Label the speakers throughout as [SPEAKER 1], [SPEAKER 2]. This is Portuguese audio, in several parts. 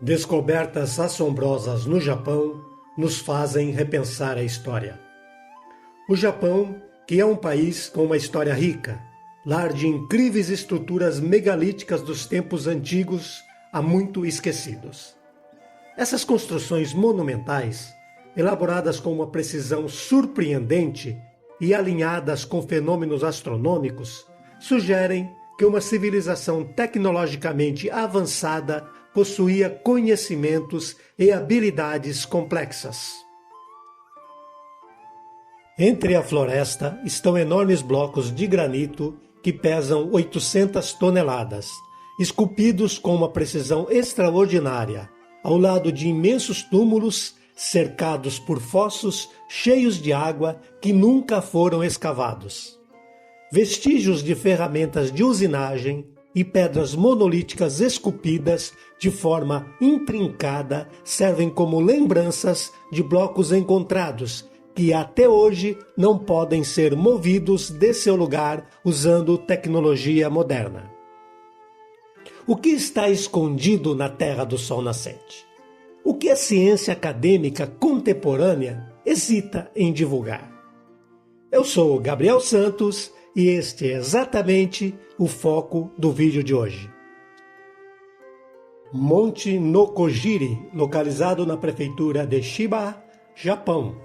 [SPEAKER 1] Descobertas assombrosas no Japão nos fazem repensar a história. O Japão, que é um país com uma história rica, lar de incríveis estruturas megalíticas dos tempos antigos, há muito esquecidos. Essas construções monumentais, elaboradas com uma precisão surpreendente e alinhadas com fenômenos astronômicos, sugerem que uma civilização tecnologicamente avançada possuía conhecimentos e habilidades complexas. Entre a floresta estão enormes blocos de granito que pesam 800 toneladas, esculpidos com uma precisão extraordinária, ao lado de imensos túmulos cercados por fossos cheios de água que nunca foram escavados. Vestígios de ferramentas de usinagem e pedras monolíticas esculpidas de forma intrincada servem como lembranças de blocos encontrados que até hoje não podem ser movidos de seu lugar usando tecnologia moderna. O que está escondido na Terra do Sol Nascente? O que a ciência acadêmica contemporânea hesita em divulgar? Eu sou Gabriel Santos e este é exatamente o foco do vídeo de hoje. Monte Nokogiri, localizado na prefeitura de Chiba, Japão,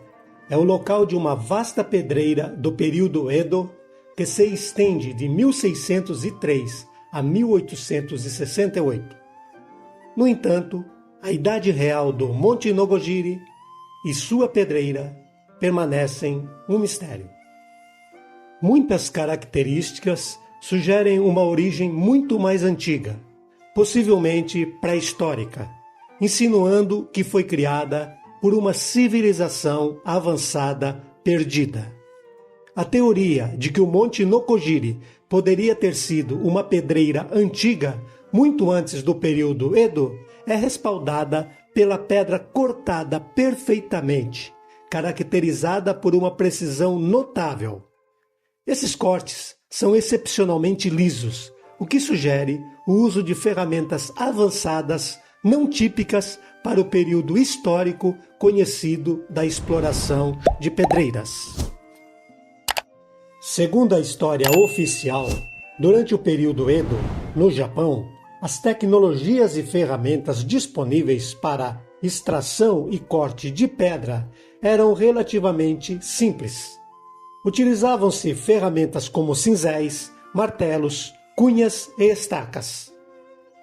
[SPEAKER 1] é o local de uma vasta pedreira do período Edo que se estende de 1603 a 1868. No entanto, a idade real do Monte Nokogiri e sua pedreira permanecem um mistério. Muitas características sugerem uma origem muito mais antiga, possivelmente pré-histórica, insinuando que foi criada por uma civilização avançada perdida. A teoria de que o Monte Nokogiri poderia ter sido uma pedreira antiga muito antes do período Edo é respaldada pela pedra cortada perfeitamente, caracterizada por uma precisão notável. Esses cortes são excepcionalmente lisos, o que sugere o uso de ferramentas avançadas não típicas para o período histórico conhecido da exploração de pedreiras. Segundo a história oficial, durante o período Edo, no Japão, as tecnologias e ferramentas disponíveis para extração e corte de pedra eram relativamente simples. Utilizavam-se ferramentas como cinzéis, martelos, cunhas e estacas.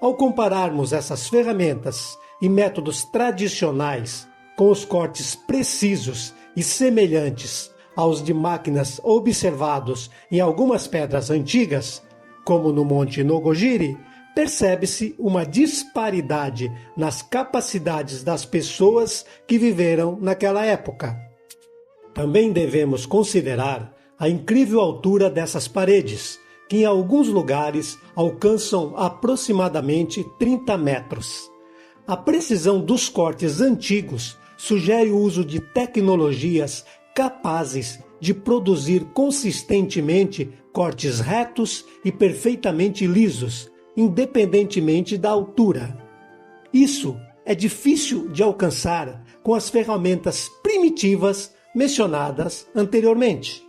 [SPEAKER 1] Ao compararmos essas ferramentas e métodos tradicionais com os cortes precisos e semelhantes aos de máquinas observados em algumas pedras antigas, como no Monte Nokogiri, percebe-se uma disparidade nas capacidades das pessoas que viveram naquela época. Também devemos considerar a incrível altura dessas paredes, que em alguns lugares alcançam aproximadamente 30 metros. A precisão dos cortes antigos sugere o uso de tecnologias capazes de produzir consistentemente cortes retos e perfeitamente lisos, independentemente da altura. Isso é difícil de alcançar com as ferramentas primitivas mencionadas anteriormente.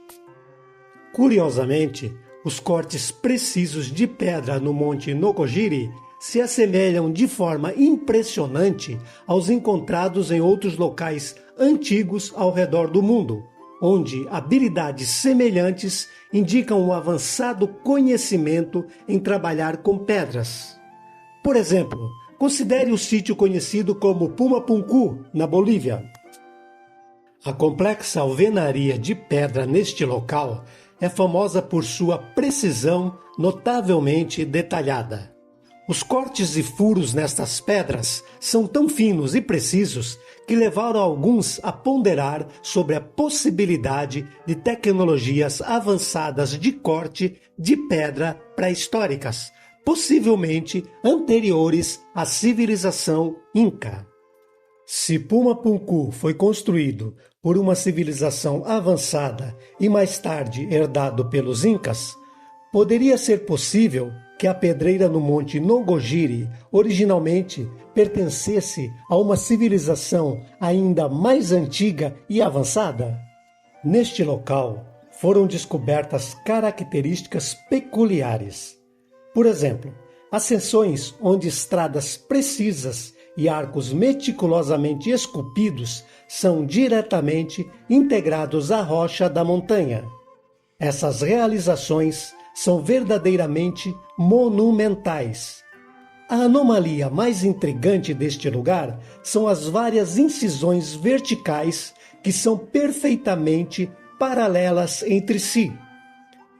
[SPEAKER 1] Curiosamente, os cortes precisos de pedra no Monte Nokogiri se assemelham de forma impressionante aos encontrados em outros locais antigos ao redor do mundo, onde habilidades semelhantes indicam um avançado conhecimento em trabalhar com pedras. Por exemplo, considere o sítio conhecido como Pumapunku, na Bolívia. A complexa alvenaria de pedra neste local é famosa por sua precisão notavelmente detalhada. Os cortes e furos nestas pedras são tão finos e precisos que levaram alguns a ponderar sobre a possibilidade de tecnologias avançadas de corte de pedra pré-históricas, possivelmente anteriores à civilização Inca. Se Pumapunku foi construído por uma civilização avançada e mais tarde herdado pelos Incas, poderia ser possível que a pedreira no Monte Nongojiri originalmente pertencesse a uma civilização ainda mais antiga e avançada? Neste local foram descobertas características peculiares. Por exemplo, ascensões onde estradas precisas e arcos meticulosamente esculpidos são diretamente integrados à rocha da montanha. Essas realizações são verdadeiramente monumentais. A anomalia mais intrigante deste lugar são as várias incisões verticais que são perfeitamente paralelas entre si.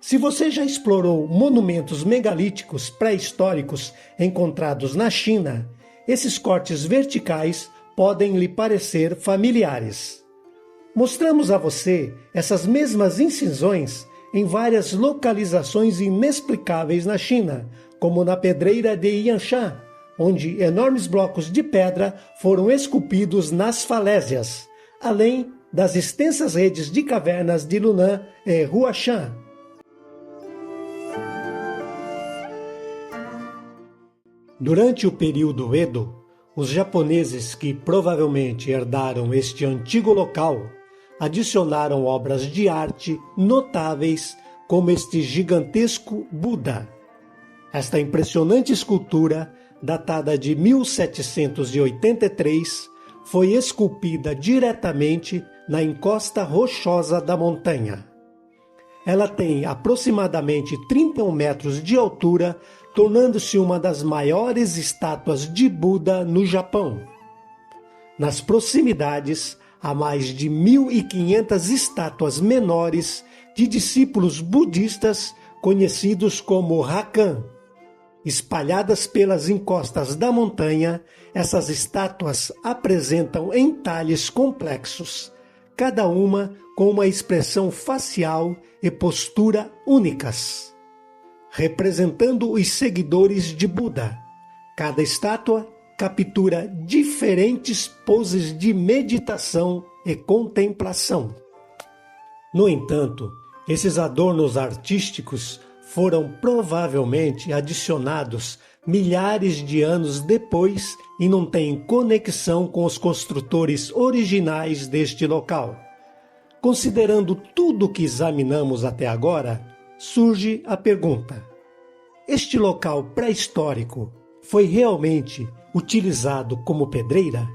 [SPEAKER 1] Se você já explorou monumentos megalíticos pré-históricos encontrados na China, esses cortes verticais podem lhe parecer familiares. Mostramos a você essas mesmas incisões em várias localizações inexplicáveis na China, como na pedreira de Yanshan, onde enormes blocos de pedra foram esculpidos nas falésias, além das extensas redes de cavernas de Lunan e Huashan. Durante o período Edo, os japoneses que provavelmente herdaram este antigo local adicionaram obras de arte notáveis como este gigantesco Buda. Esta impressionante escultura, datada de 1783, foi esculpida diretamente na encosta rochosa da montanha. Ela tem aproximadamente 31 metros de altura, tornando-se uma das maiores estátuas de Buda no Japão. Nas proximidades, há mais de 1.500 estátuas menores de discípulos budistas conhecidos como Rakan. Espalhadas pelas encostas da montanha, essas estátuas apresentam entalhes complexos, cada uma com uma expressão facial e postura únicas, representando os seguidores de Buda. Cada estátua captura diferentes poses de meditação e contemplação. No entanto, esses adornos artísticos foram provavelmente adicionados milhares de anos depois e não têm conexão com os construtores originais deste local. Considerando tudo o que examinamos até agora, surge a pergunta: este local pré-histórico foi realmente utilizado como pedreira?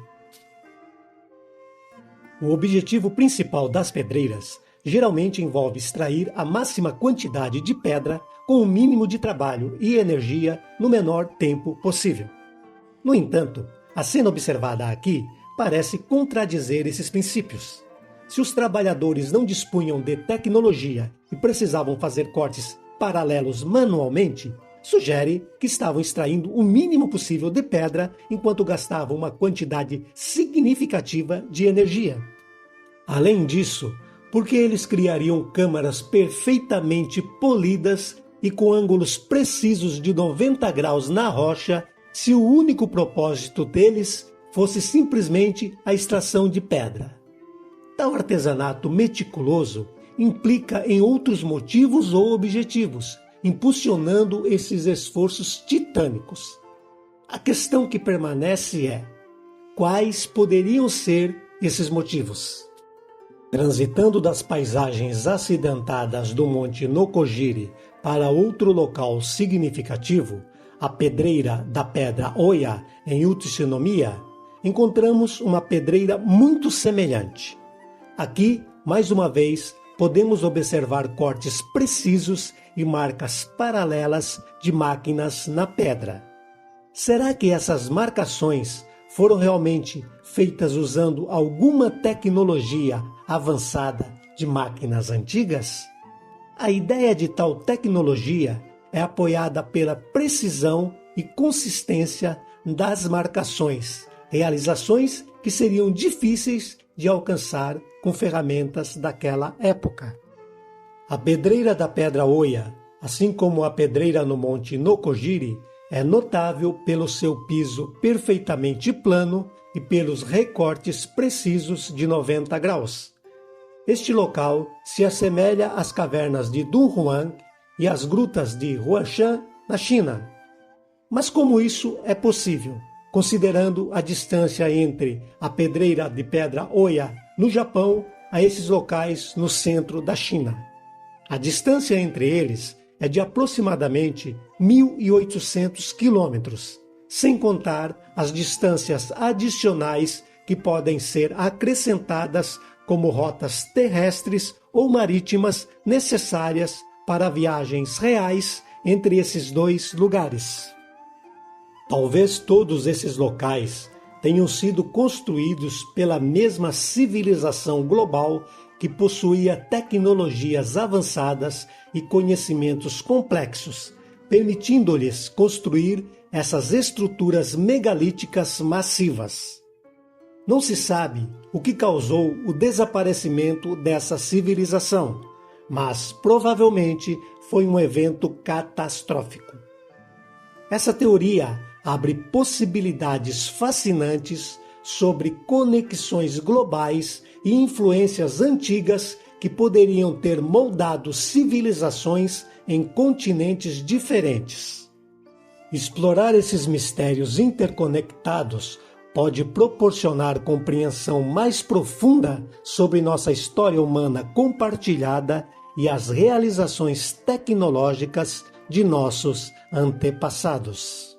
[SPEAKER 1] O objetivo principal das pedreiras geralmente envolve extrair a máxima quantidade de pedra com o mínimo de trabalho e energia no menor tempo possível. No entanto, a cena observada aqui parece contradizer esses princípios. Se os trabalhadores não dispunham de tecnologia e precisavam fazer cortes paralelos manualmente, sugere que estavam extraindo o mínimo possível de pedra enquanto gastavam uma quantidade significativa de energia. Além disso, porque eles criariam câmaras perfeitamente polidas e com ângulos precisos de 90 graus na rocha, se o único propósito deles fosse simplesmente a extração de pedra. Tal artesanato meticuloso implica em outros motivos ou objetivos, impulsionando esses esforços titânicos. A questão que permanece é: quais poderiam ser esses motivos? Transitando das paisagens acidentadas do Monte Nongojiri para outro local significativo, a pedreira da Pedra Oya, em Utsunomiya, encontramos uma pedreira muito semelhante. Aqui, mais uma vez, podemos observar cortes precisos e marcas paralelas de máquinas na pedra. Será que essas marcações foram realmente feitas usando alguma tecnologia avançada de máquinas antigas? A ideia de tal tecnologia é apoiada pela precisão e consistência das marcações, realizações que seriam difíceis de alcançar com ferramentas daquela época. A pedreira da Pedra Oya, assim como a pedreira no Monte Nongojiri, é notável pelo seu piso perfeitamente plano e pelos recortes precisos de 90 graus. Este local se assemelha às cavernas de Dunhuang e às grutas de Huangshan, na China. Mas como isso é possível, considerando a distância entre a pedreira de pedra Oya, no Japão, a esses locais no centro da China? A distância entre eles é de aproximadamente 1.800 quilômetros, sem contar as distâncias adicionais que podem ser acrescentadas como rotas terrestres ou marítimas necessárias para viagens reais entre esses dois lugares. Talvez todos esses locais tenham sido construídos pela mesma civilização global que possuía tecnologias avançadas e conhecimentos complexos, permitindo-lhes construir essas estruturas megalíticas massivas. Não se sabe o que causou o desaparecimento dessa civilização, mas provavelmente foi um evento catastrófico. Essa teoria abre possibilidades fascinantes sobre conexões globais e influências antigas que poderiam ter moldado civilizações em continentes diferentes. Explorar esses mistérios interconectados pode proporcionar compreensão mais profunda sobre nossa história humana compartilhada e as realizações tecnológicas de nossos antepassados.